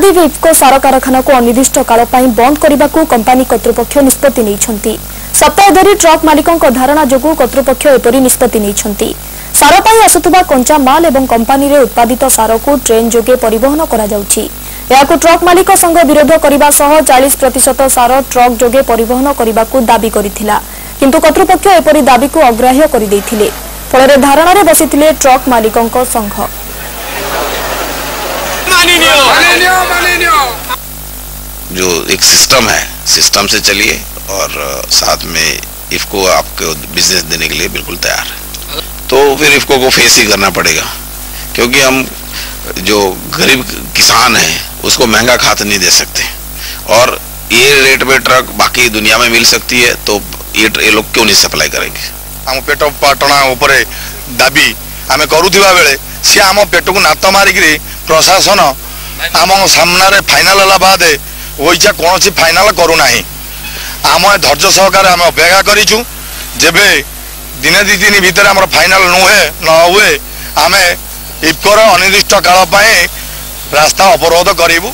पारादीप इफ्को सार कारखाना को अनिर्दिष्ट काल बंद करने को कंपानी कर्तृपक्ष निष्पत्ति नहीं। सप्ताह धरी ट्रक मालिकों धारणा जोगु कर्तृपक्ष एपरी निष्पत्ति नहीं। सार पर आसुवा कंचा माल और कंपानी रे उत्पादित सार को ट्रेन जोगे परिवहन करा जाउछि। याकु ट्रक मालिक संघ विरोध करने सह 40% सार ट्रक जोगे परिवहन करने को दाबी करिथिला, किंतु कर्तृपक्ष एपरी दाबी को अग्राह्य कर देथिले। फल धारणा रे बसिथिले ट्रक मालिकों संघ। जो एक सिस्टम है, सिस्टम से चलिए और साथ में इफ्को आपको बिजनेस देने के लिए बिल्कुल तैयार है। तो फिर इफ्को को फेस ही करना पड़ेगा, क्योंकि हम जो गरीब किसान है उसको महंगा खाद नहीं दे सकते, और ये रेट में ट्रक बाकी दुनिया में मिल सकती है, तो ये लोग क्यों नहीं सप्लाई करेंगे। आम पेट पाटना उपरे दाबी आम करुवा बेले सी आम पेट को नात मारिक प्रशासन आम सामने फाइनाल है बाद वैसा कौन सी फाइनाल करूना। आम धैर्य सहकार आम अपेक्षा करूँ, जेबे दिने दी दिन भितर आम फाइनाल नुहे न हुए आम इफ्कोर अनिर्दिष्ट काल रास्ता अवरोध करूँ।